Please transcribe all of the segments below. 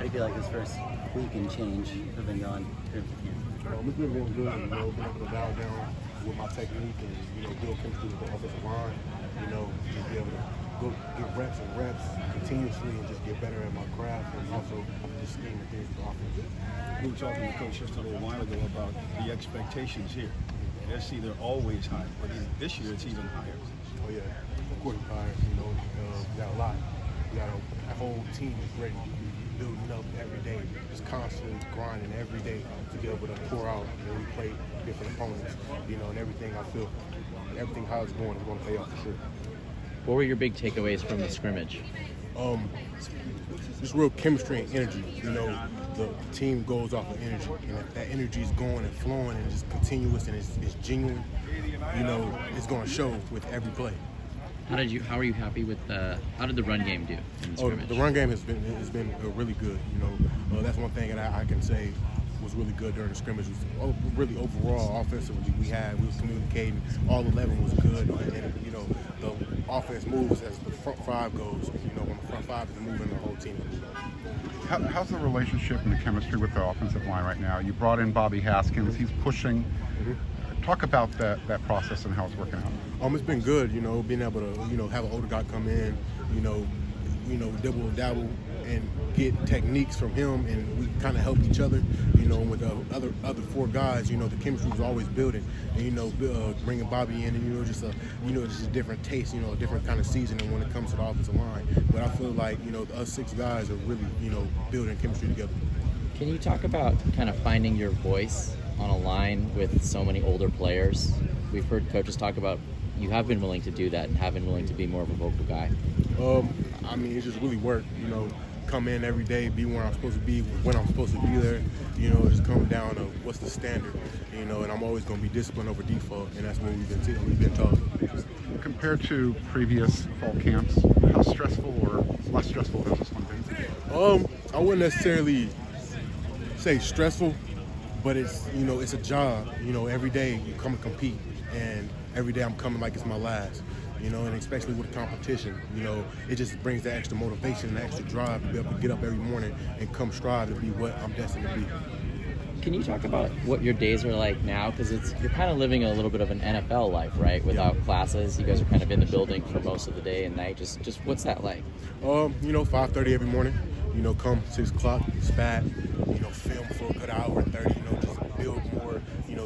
do you feel like this first week and change have been going through? It's been going good, been able to dial down with my technique and, build chemistry with the offensive line, just be able to go get reps and reps continuously and just get better at my craft and also just scheme and things for offense. We were talking to Coach just a little while ago about the expectations here. At SC, they're always high, but this year it's even higher. Oh yeah, according to higher, we got a lot. We got a whole team is ready, building up every day, just constantly grinding every day to be able to pour out. We play different opponents, and everything. I feel everything how it's going is going to pay off for sure. What were your big takeaways from the scrimmage? Just real chemistry and energy. The team goes off of energy, and if that energy is going and flowing and just continuous and it's genuine, it's going to show with every play. How are you happy with how did the run game do in the scrimmage? The run game has been really good. That's one thing that I can say was really good during the scrimmage. Was really overall offensively we was communicating. All 11 was good, and the offense moves as the front five goes. When the front five is moving, the whole team is moving. How's the relationship and the chemistry with the offensive line right now? You brought in Bobby Haskins. He's pushing. Mm-hmm. Talk about that process and how it's working out. It's been good. Being able to have an older guy come in. Dabble and get techniques from him, and we kind of help each other. With the other four guys, the chemistry was always building. And bringing Bobby in, and just a different taste, a different kind of seasoning when it comes to the offensive line. But I feel like us 6 guys are really building chemistry together. Can you talk about kind of finding your voice on a line with so many older players? We've heard coaches talk about you have been willing to do that and have been willing to be more of a vocal guy. It's just really work. Come in every day, be where I'm supposed to be, when I'm supposed to be there. Just come down to what's the standard. And I'm always going to be disciplined over default, and that's what we've been taught. Compared to previous fall camps, how stressful or less stressful has this one been? I wouldn't necessarily say stressful, but it's it's a job. Every day you come to compete, and every day I'm coming like it's my last. And especially with the competition, it just brings that extra motivation and that extra drive to be able to get up every morning and come strive to be what I'm destined to be. Can you talk about what your days are like now? Because you're kind of living a little bit of an NFL life, right? Without classes, you guys are kind of in the building for most of the day and night. Just what's that like? 5:30 every morning. Come 6 o'clock, spat. Film for a good hour and 30. Just build more.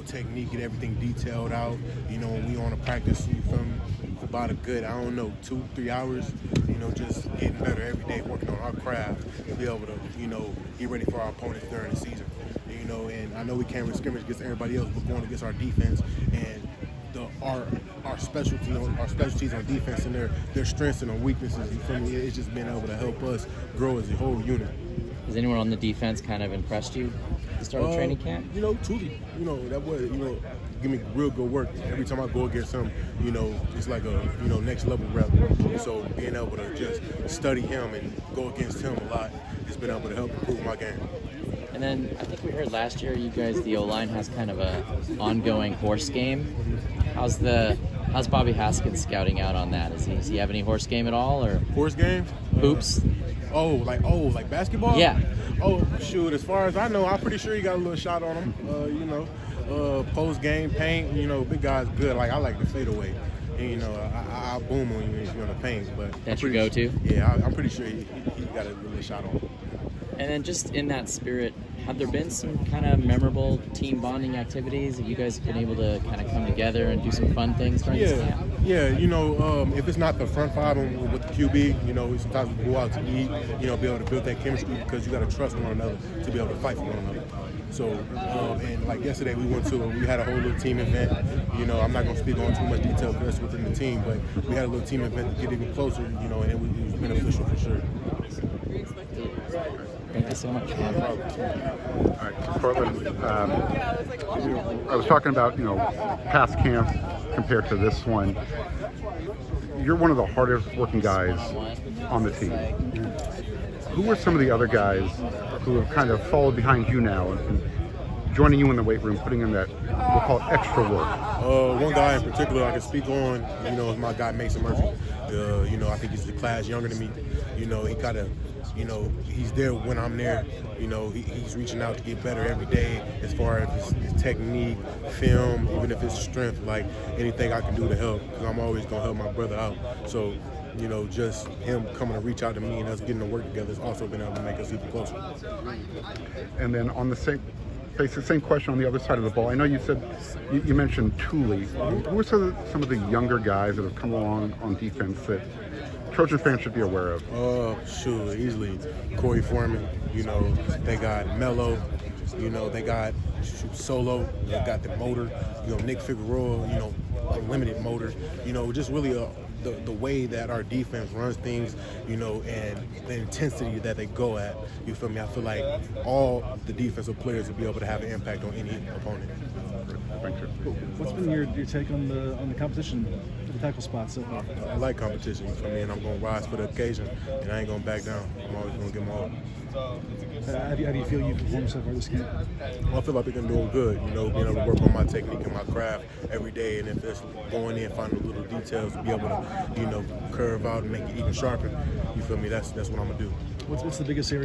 Technique, get everything detailed out. When we on a practice, from about a good 2-3 hours. Just getting better every day, working on our craft to be able to get ready for our opponents during the season. And I know we can't scrimmage against everybody else, but going against our defense and our specialties on defense and their strengths and their weaknesses. You feel me? It's just been able to help us grow as a whole unit. Has anyone on the defense kind of impressed you at the start of training camp? Tuli. That was give me real good work. Every time I go against him, it's like a next level rep. So being able to just study him and go against him a lot has been able to help improve my game. And then I think we heard last year you guys, the O-line has kind of a ongoing horse game. How's Bobby Haskins scouting out on that? Does he have any horse game at all, or horse game? Hoops? Like basketball? Yeah. Oh shoot! As far as I know, I'm pretty sure he got a little shot on him. Post game paint. Big guy's good. Like I like the fadeaway. And I boom when you're on the paint. But that's your go-to? Yeah, I'm pretty sure he got a little shot on him. And then just in that spirit, have there been some kind of memorable team bonding activities that you guys have been able to kind of come together and do some fun things during this camp? Yeah, if it's not the front five with the QB, sometimes we go out to eat, be able to build that chemistry because you got to trust one another to be able to fight for one another. So, and like yesterday we had a whole little team event. I'm not going to speak on too much detail because that's within the team, but we had a little team event to get even closer, and it was beneficial for sure. Thank you so much. All right, Courtland, I was talking about, past camps compared to this one. You're one of the hardest working guys on the team. Who are some of the other guys who have kind of followed behind you now and joining you in the weight room, putting in that, we'll call it extra work? One guy in particular I can speak on, is my guy Mason Murphy. I think he's the class younger than me. He kind of you know, he's there when I'm there. You know, he's reaching out to get better every day as far as his technique, film, even if it's strength, like anything I can do to help, because I'm always going to help my brother out. So, you know, just him coming to reach out to me and us getting to work together has also been able to make us even closer. And then on the same question on the other side of the ball. I know you said you mentioned Thule. Who are some of the younger guys that have come along on defense that Trojan fans should be aware of? Oh, sure, easily. Corey Foreman. You know, they got Mello. You know, they got Solo. They got the motor. You know, Nick Figueroa. You know, unlimited motor. You know, just really the way that our defense runs things, you know, and the intensity that they go at, you feel me? I feel like all the defensive players will be able to have an impact on any opponent. Thank you. What's been your take on the competition for the tackle spots so far? I like competition, you feel me? And I'm going to rise for the occasion, and I ain't going to back down. I'm always going to give them all. How do you feel you performed so far this game? Well, I feel like I'm doing good, you know, being able to work on my technique and my craft every day, and if it's going in, finding the little details to be able to, you know, curve out and make it even sharper, you feel me? That's what I'm going to do. What's the biggest area